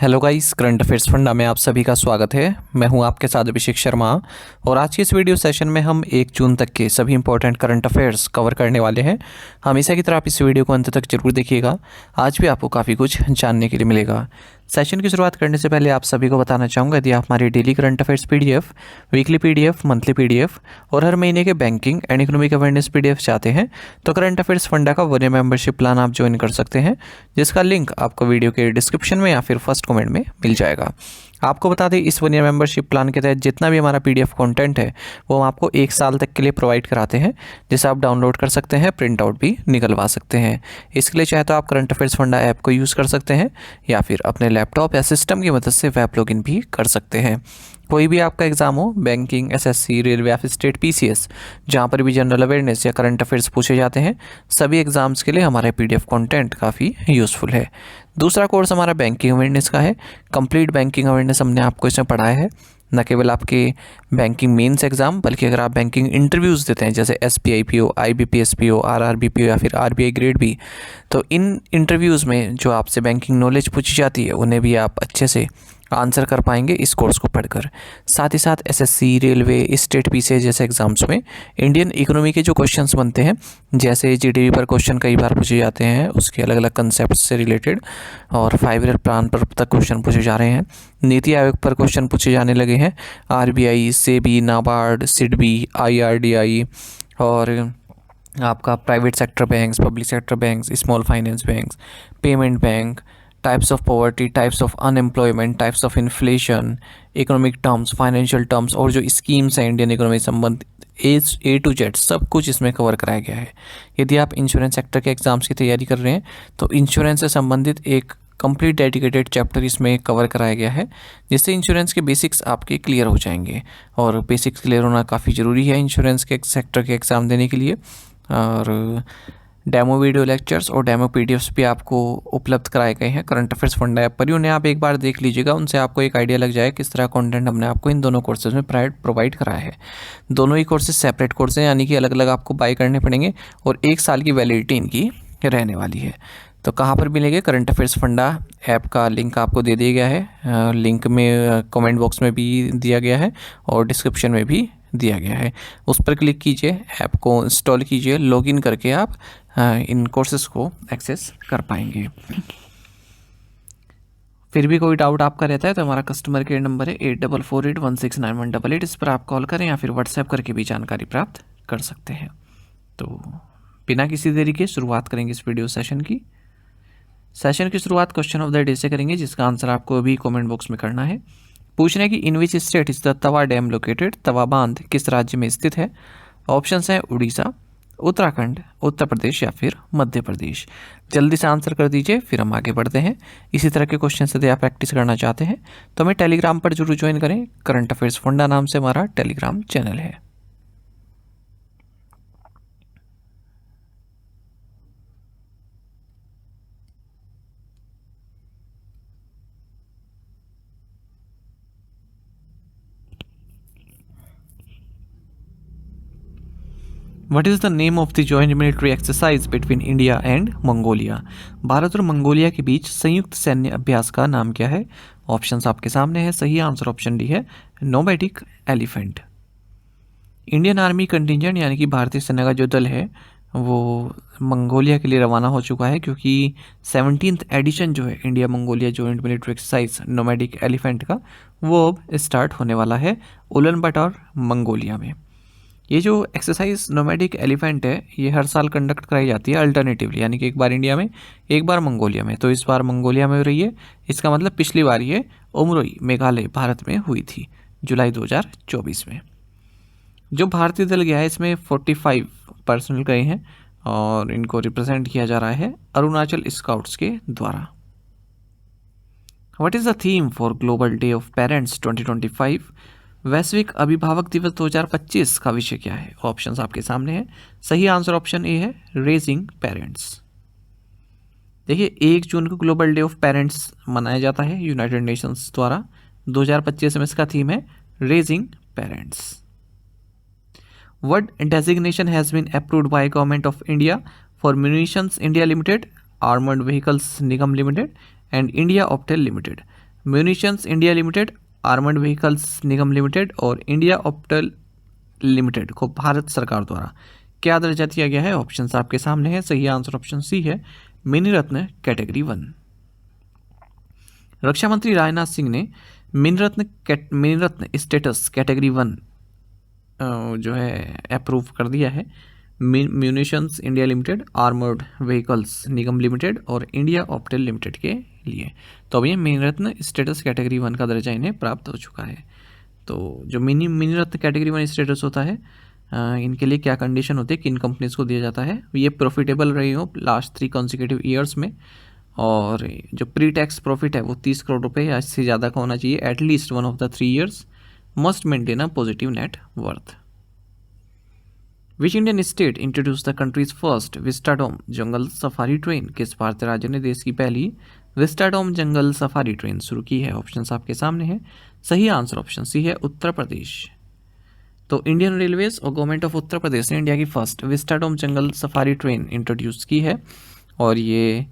Hello guys, current affairs funda में आप सभी का स्वागत है। मैं हूं आपके साथ अभिषेक शर्मा और आज की इस वीडियो सेशन में हम 1 जून तक के सभी इंपॉर्टेंट करंट अफेयर्स कवर करने वाले हैं। हमेशा की तरह आप इस वीडियो को अंत तक जरूर देखिएगा। आज भी आपको काफ़ी कुछ जानने के लिए मिलेगा। सेशन की शुरुआत करने से पहले आप सभी को बताना चाहूँगा, यदि आप हमारी daily current affairs PDF, weekly PDF, monthly PDF और हर महीने के banking and economic awareness PDF चाहते हैं तो करंट अफेयर्स फंडा का 1 ईयर मेंबरशिप प्लान आप ज्वाइन कर सकते हैं, जिसका लिंक आपको वीडियो के डिस्क्रिप्शन में या फिर फर्स्ट कमेंट में मिल जाएगा। आपको बता दें, इस 1 ईयर मेंबरशिप प्लान के तहत जितना भी हमारा पीडीएफ कंटेंट है वो हम आपको 1 साल तक के लिए प्रोवाइड कराते हैं, जिसे आप डाउनलोड कर सकते हैं, प्रिंट आउट भी निकलवा सकते हैं। इसके लिए चाहे तो आप करंट अफेयर्स फंडा ऐप को यूज़ कर सकते हैं या फिर अपने लैपटॉप या सिस्टम की मदद से वेब लॉगिन भी कर सकते हैं। कोई भी आपका एग्जाम हो, बैंकिंग, एसएससी, रेलवे या फिर स्टेट पीसीएस, जहाँ पर भी जनरल अवेयरनेस या करंट अफेयर्स पूछे जाते हैं, सभी एग्जाम्स के लिए हमारा पीडीएफ कंटेंट काफ़ी यूज़फुल है। दूसरा कोर्स हमारा बैंकिंग अवेयरनेस का है। कंप्लीट बैंकिंग अवेयरनेस हमने आपको इसमें पढ़ाया है, न केवल आपके बैंकिंग मेंस एग्जाम, बल्कि अगर आप बैंकिंग इंटरव्यूज़ देते हैं जैसे एसपीआईपीओ, आईबीपीएसपीओ, आरआरबीपीओ या फिर आरबीआई ग्रेड बी, तो इन इंटरव्यूज़ में जो आपसे बैंकिंग नॉलेज पूछी जाती है उन्हें भी आप अच्छे से आंसर कर पाएंगे इस कोर्स को पढ़कर। साथ ही साथ एसएससी, रेलवे, स्टेट पीसीएस जैसे एग्जाम्स में इंडियन इकोनॉमी के जो क्वेश्चंस बनते हैं, जैसे जीडीपी पर क्वेश्चन कई बार पूछे जाते हैं, उसके अलग अलग कंसेप्ट से रिलेटेड, और 5 ईयर प्लान पर तक क्वेश्चन पूछे जा रहे हैं। नीति आयोग पर क्वेश्चन पूछे जाने लगे हैं। आरबीआई, सेबी, नाबार्ड, सिडबी, आईआरडीआई और आपका private sector banks, public sector banks, small finance banks, payment bank, types of poverty, types of unemployment, types of inflation, economic terms, financial terms और जो स्कीम्स हैं इंडियन इकोनॉमी से संबंधित ए टू जेड सब कुछ इसमें कवर कराया गया है। यदि आप इंश्योरेंस सेक्टर के एग्जाम्स की तैयारी कर रहे हैं तो इंश्योरेंस से संबंधित एक कंप्लीट डेडिकेटेड चैप्टर इसमें कवर कराया गया है, जिससे इंश्योरेंस के बेसिक्स आपके क्लियर हो जाएंगे। और बेसिक्स क्लियर होना काफ़ी ज़रूरी है इंश्योरेंस के सेक्टर के एग्ज़ाम देने के लिए। और डेमो वीडियो लेक्चर्स और डेमो पीडीएफ्स भी आपको उपलब्ध कराए गए हैं करंट अफेयर्स फंडा ऐप पर ही। उन्हें आप एक बार देख लीजिएगा, उनसे आपको एक आइडिया लग जाए किस तरह कंटेंट हमने आपको इन दोनों कोर्सेज में प्रोवाइड कराया है। दोनों ही कोर्सेज सेपरेट कोर्स हैं, यानी कि अलग अलग आपको बाय करने पड़ेंगे और 1 साल की वैलिडिटी इनकी रहने वाली है। तो कहाँ पर मिलेंगे? करंट अफेयर्स फंडा ऐप का लिंक आपको दे दिया गया है, लिंक में कमेंट बॉक्स में भी दिया गया है और डिस्क्रिप्शन में भी दिया गया है। उस पर क्लिक कीजिए, ऐप को इंस्टॉल कीजिए, लॉगिन करके आप इन कोर्सेज को एक्सेस कर पाएंगे। फिर भी कोई डाउट आपका रहता है तो हमारा कस्टमर केयर नंबर है 8448169188, इस पर आप कॉल करें या फिर व्हाट्सएप करके भी जानकारी प्राप्त कर सकते हैं। तो बिना किसी देरी के शुरुआत करेंगे इस वीडियो सेशन की। सेशन की शुरुआत क्वेश्चन ऑफ द डे से करेंगे, जिसका आंसर आपको अभी कमेंट बॉक्स में करना है। पूछना है कि in which state is the Tawa dam located? Tawa बांध किस राज्य में स्थित है? ऑप्शंस हैं उड़ीसा, उत्तराखंड, उत्तर प्रदेश या फिर मध्य प्रदेश। जल्दी से आंसर कर दीजिए, फिर हम आगे बढ़ते हैं। इसी तरह के क्वेश्चन यदि आप प्रैक्टिस करना चाहते हैं तो हमें टेलीग्राम पर जरूर ज्वाइन करें। करंट अफेयर्स फंडा नाम से हमारा टेलीग्राम चैनल है। What is the name of the joint military exercise between India and Mongolia? Bharat और मंगोलिया के बीच संयुक्त सैन्य अभ्यास का नाम क्या है? ऑप्शंस आपके सामने है। सही आंसर ऑप्शन डी है, nomadic elephant. Indian army contingent यानी कि भारतीय सेना का जो दल है वो मंगोलिया के लिए रवाना हो चुका है, क्योंकि 17th एडिशन जो है India Mongolia joint military exercise nomadic elephant का, वो अब स्टार्ट होने वाला है उलन बटार मंगोलिया में। ये जो एक्सरसाइज नोमैडिक एलिफेंट है ये हर साल कंडक्ट कराई जाती है अल्टरनेटिवली, यानी कि एक बार इंडिया में, एक बार मंगोलिया में। तो इस बार मंगोलिया में हो रही है। इसका मतलब पिछली बार ये उमरोई, मेघालय, भारत में हुई थी जुलाई 2024 में। जो भारतीय दल गया है इसमें 45 पर्सनल गए हैं और इनको रिप्रेजेंट किया जा रहा है अरुणाचल स्काउट्स के द्वारा। What is the theme for global day of parents 2025? वैश्विक अभिभावक दिवस 2025 का विषय क्या है? ऑप्शंस आपके सामने हैं। सही आंसर ऑप्शन ए है, रेजिंग पेरेंट्स। देखिए, 1 जून को ग्लोबल डे ऑफ पेरेंट्स मनाया जाता है यूनाइटेड नेशंस द्वारा। 2025 में इसका थीम है raising parents. What designation has been approved by Government of India for Munitions India Limited, Armored Vehicles Nigam Limited and India Optel Limited? Munitions India limited, armoured vehicles Nigam limited और India octal limited को भारत सरकार द्वारा क्या दर्जा दिया गया है? Option आपके सामने है। सही आंसर ऑप्शन सी है, मिनी रत्न कैटेगरी 1। रक्षा मंत्री राजनाथ सिंह ने मिनी रत्न स्टेटस कैटेगरी 1 जो है अप्रूव कर दिया है munitions India limited, armoured vehicles Nigam limited और इंडिया ऑप्टेल लिमिटेड के लिए। तो अब ये मिनी रत्न स्टेटस कैटेगरी 1 का दर्जा इन्हें प्राप्त हो चुका है। तो जो मिनी रत्न कैटेगरी 1 स्टेटस होता है, इनके लिए क्या कंडीशन होती है, किन कंपनीज को दिया जाता है? ये प्रॉफिटेबल रही हो लास्ट 3 कॉन्सिक्यूटिव ईयर्स में, और जो प्री टैक्स प्रॉफिट है वो 30 करोड़ रुपए या इससे ज़्यादा का होना चाहिए at least 1 of the 3 years, must maintain a positive net worth. Which Indian state introduce the countries first vistadome jungle safari train? किस भारतीय राज्य ने देश की पहली विस्टाडोम जंगल सफारी ट्रेन शुरू की है? ऑप्शंस आपके सामने हैं। सही आंसर ऑप्शन सी है, उत्तर प्रदेश। तो इंडियन रेलवेज और गवर्नमेंट ऑफ उत्तर प्रदेश ने इंडिया की फर्स्ट विस्टाडोम जंगल सफारी ट्रेन इंट्रोड्यूस की है, और ये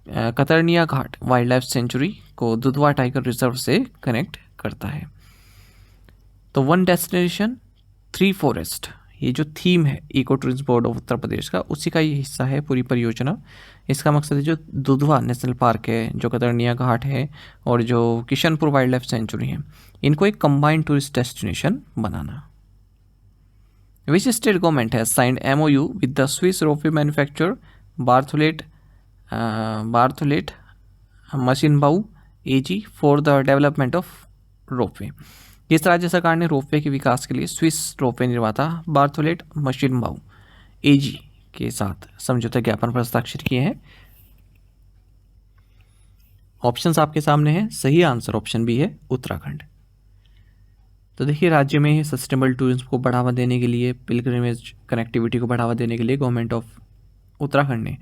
कतरनिया घाट वाइल्ड लाइफ सेंचुरी को दुधवा टाइगर रिजर्व से कनेक्ट करता है। तो 1 डेस्टिनेशन 3 फॉरेस्ट, ये जो थीम है eco tourism board of Uttar Pradesh का, उसी का ये हिस्सा है पूरी परियोजना। इसका मकसद है जो दुधवा नेशनल पार्क है, जो कतरनिया घाट है और जो किशनपुर वाइल्ड लाइफ सेंचुरी है, इनको एक कंबाइंड टूरिस्ट डेस्टिनेशन बनाना। Which state government has signed MOU with the Swiss ropeway manufacturer Bartholet Maschinenbau AG for the development of ropeway? किस राज्य सरकार ने रोपवे के विकास के लिए स्विस रोपवे निर्माता बार्थोलेट मशीनबाउ AG के साथ समझौता ज्ञापन पर हस्ताक्षर किए हैं? ऑप्शंस आपके सामने हैं। सही आंसर ऑप्शन बी है, उत्तराखंड। तो देखिए, राज्य में सस्टेनेबल टूरिज्म को बढ़ावा देने के लिए, पिलग्रिमेज कनेक्टिविटी को बढ़ावा देने के लिए गवर्नमेंट ऑफ उत्तराखंड ने,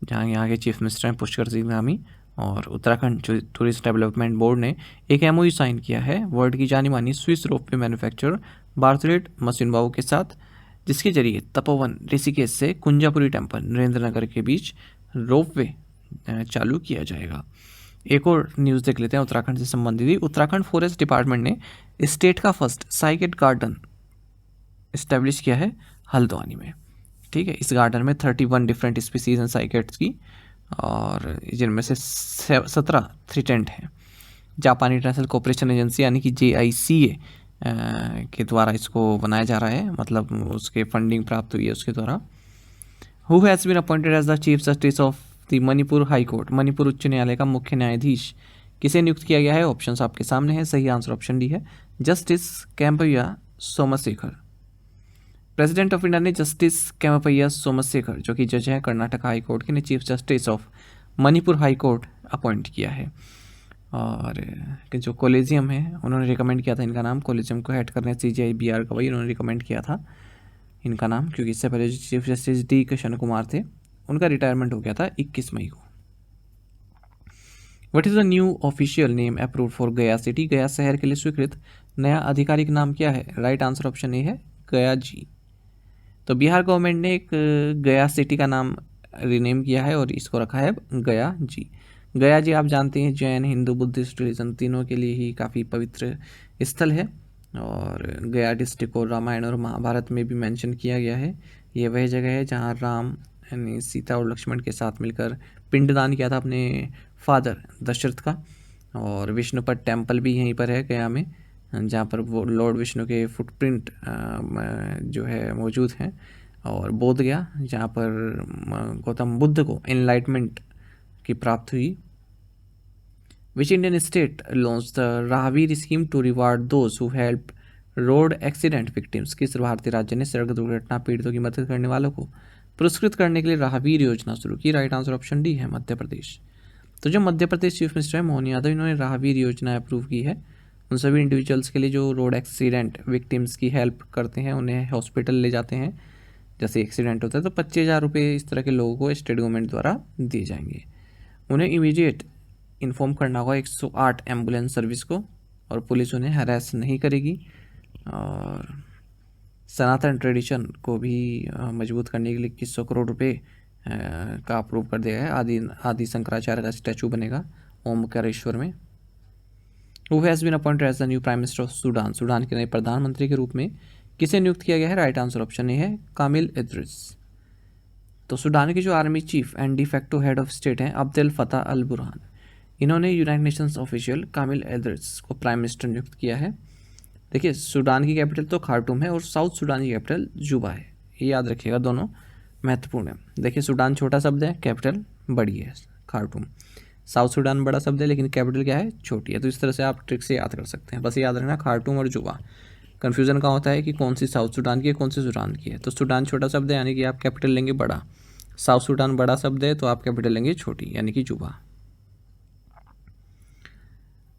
जहाँ यहाँ के चीफ मिनिस्टर हैं पुष्कर सिंह धामी, और उत्तराखंड जो टूरिस्ट डेवलपमेंट बोर्ड ने एक MOU साइन किया है वर्ल्ड की जानी मानी स्विस रोपवे मैन्युफैक्चरर बार्थोलेट मशीनबाउ के साथ, जिसके जरिए तपोवन ऋषिकेश से कुंजापुरी टेम्पल नरेंद्र नगर के बीच रोपवे चालू किया जाएगा। एक और न्यूज़ देख लेते हैं उत्तराखंड से संबंधित। उत्तराखंड फॉरेस्ट डिपार्टमेंट ने स्टेट का फर्स्ट साइकेट गार्डन इस्टेब्लिश किया है हल्द्वानी में। ठीक है, इस गार्डन में 31 डिफरेंट स्पीसीज हैं साइकेट्स की, और जिनमें से 17 थ्रेटेंड हैं। जापानी इंटरनेशनल कोऑपरेशन एजेंसी यानी कि JICA के द्वारा इसको बनाया जा रहा है, मतलब उसके फंडिंग प्राप्त हुई है उसके द्वारा। Who has been appointed as the chief justice of the Manipur high court? Manipur उच्च न्यायालय का मुख्य न्यायाधीश किसे नियुक्त किया गया है? ऑप्शंस आपके सामने है। सही आंसर ऑप्शन डी है, justice Kempaiah Somashekar. President of India ने जस्टिस कैंपैया सोमशेखर, जो कि जज हैं कर्नाटक हाई कोर्ट के, ने chief justice of Manipur high court appoint किया है। और जो कॉलेजियम है उन्होंने रिकमेंड किया था इनका नाम, कॉलेजियम को हेड करने CJI BR गवई उन्होंने रिकमेंड किया था इनका नाम, क्योंकि इससे पहले जो chief justice D Krishna Kumar थे उनका रिटायरमेंट हो गया था 21 मई को। What is the new official name approved for गया सिटी? गया शहर के लिए स्वीकृत नया आधिकारिक नाम क्या है? राइट आंसर ऑप्शन ए है, गया जी। तो बिहार गवर्नमेंट ने एक गया सिटी का नाम रीनेम किया है और इसको रखा है गया जी। गया जी आप जानते हैं जैन, हिंदू, बुद्धिस्ट रिलीजन तीनों के लिए ही काफ़ी पवित्र स्थल है, और गया डिस्ट्रिक्ट को रामायण और महाभारत में भी मेंशन किया गया है। ये वह जगह है जहाँ राम यानी सीता और लक्ष्मण के साथ मिलकर पिंडदान किया था अपने फादर दशरथ का, और विष्णुपद टेम्पल भी यहीं पर है गया में, जहाँ पर वो लॉर्ड विष्णु के फुटप्रिंट जो है मौजूद हैं। और बोध गया जहाँ पर गौतम बुद्ध को एनलाइटमेंट की प्राप्त हुई। Which Indian state launch the Rahveer scheme to reward those who help road accident victims? किस भारतीय राज्य ने सड़क दुर्घटना पीड़ितों की मदद करने वालों को पुरस्कृत करने के लिए राहवीर योजना शुरू की? राइट आंसर ऑप्शन डी है, मध्य प्रदेश। तो जो मध्य प्रदेश चीफ मिनिस्टर है मोहन यादव, इन्होंने राहवीर योजना अप्रूव की है उन सभी इंडिविजुअल्स के लिए जो रोड एक्सीडेंट विक्टिम्स की हेल्प करते हैं, उन्हें हॉस्पिटल ले जाते हैं जैसे एक्सीडेंट होता है, तो 25,000 रुपये इस तरह के लोगों को स्टेट गवर्नमेंट द्वारा दिए जाएंगे। उन्हें इमीडिएट इन्फॉर्म करना होगा 108 एम्बुलेंस सर्विस को, और पुलिस उन्हें हरास नहीं करेगी। और सनातन ट्रेडिशन को भी मजबूत करने के लिए 2100 करोड़ रुपए का अप्रूव कर दिया है। आदि शंकराचार्य का स्टैचू बनेगा ओमकारेश्वर में। Who has been appointed as the new prime minister of Sudan, Sudan के नए प्रधानमंत्री के रूप में किसे नियुक्त किया गया है? राइट आंसर ऑप्शन ए है कामिल इद्रिस। तो सूडान के जो army cheap and de facto head of state हैं अब्देल फतह अल बुरहान, इन्होंने यूनाइटेड नेशंस ऑफिशियल कामिल इद्रिस को प्राइम मिनिस्टर नियुक्त किया है। देखिए सूडान की कैपिटल तो खार्टूम है और साउथ सूडान की कैपिटल जुबा है, ये याद रखिएगा, दोनों महत्वपूर्ण है। देखिए सूडान छोटा शब्द है, कैपिटल बड़ी है खार्टूम। साउथ सूडान बड़ा शब्द है लेकिन कैपिटल क्या है? छोटी है। तो इस तरह से आप ट्रिक से याद कर सकते हैं। बस याद रखना खार्टूम और जुबा। कन्फ्यूजन कहाँ होता है कि कौन सी साउथ सूडान की है कौन सी सूडान की है। तो सूडान छोटा शब्द है यानी कि आप कैपिटल लेंगे बड़ा, साउथ सूडान बड़ा शब्द है तो आप कैपिटल लेंगे छोटी यानी कि जुबा।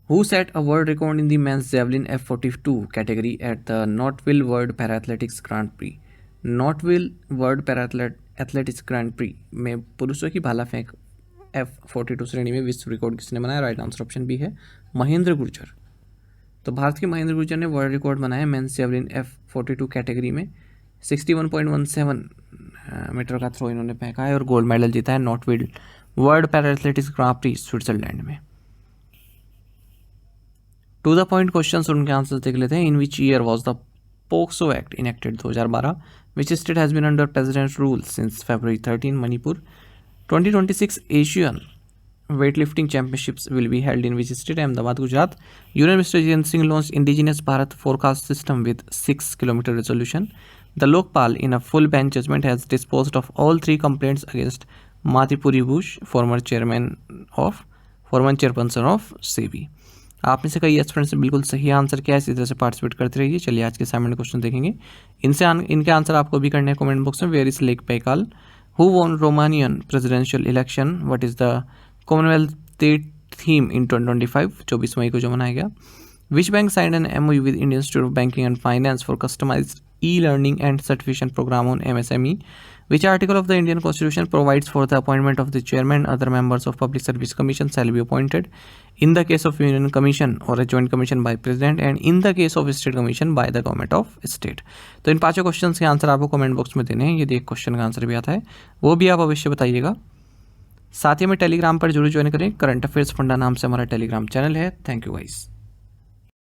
Who set a world record in the men's javelin F42 category at the Knoxville World Para-Athletics Grand Prix? Knoxville World Para-Athletics Grand Prix में पुरुषों की भाला फेंक F42 श्रेणी में विश्व रिकॉर्ड किसने बनाया? राइट आंसर ऑप्शन बी है महेंद्र गुर्जर। तो भारत के महेंद्र गुर्जर ने वर्ल्ड रिकॉर्ड बनाया मेंस जेवलिन F42 कैटेगरी में। 61.17 मीटर का थ्रो इन्होंने फेंका है और गोल्ड मेडल जीता है Nottwil world para athletics grand prix Switzerland में। टू द पॉइंट क्वेश्चन उनके आंसर देख लेते हैं। In which year was the POCSO act enacted? 2012। Which state has been under president rule since February 13? Manipur. 2026 Asian weightlifting championships will be held in which state? Ahmedabad, Gujarat. Union Minister Jitendra Singh launched indigenous Bharat forecast system with 6-kilometer resolution. The Lokpal in a full bench judgment has disposed of all 3 complaints against Matipuri Bush, former chairperson of SEBI. आप में से कई students ने बिल्कुल सही answer किया है, इसी तरह से पार्टिसिपेट करते रहिए। चलिए आज के असाइनमेंट क्वेश्चन देखेंगे। इनके आंसर आपको भी करने हैं कमेंट बॉक्स में। Where is lake Baikal? Who won Romanian presidential election? What is the Commonwealth theme in 2025? 24 मई को जो मनाया गया। Which bank signed an MOU with Indian institute of banking and finance for customised e-learning and certification program on MSME? Which article of the Indian Constitution provides for the appointment of the chairman? Other members of Public Service Commission shall be appointed in the case of Union Commission or a joint commission by President and in the case of State Commission by the Government of State. तो इन 5 question के answer आपको comment box में देने हैं। यदि एक question का answer भी आता है वो भी आप अवश्य बताइएगा। साथ ही में टेलीग्राम पर जरूर ज्वाइन करें। करंट अफेयर्स फंडा नाम से हमारा टेलीग्राम चैनल है। Thank you guys.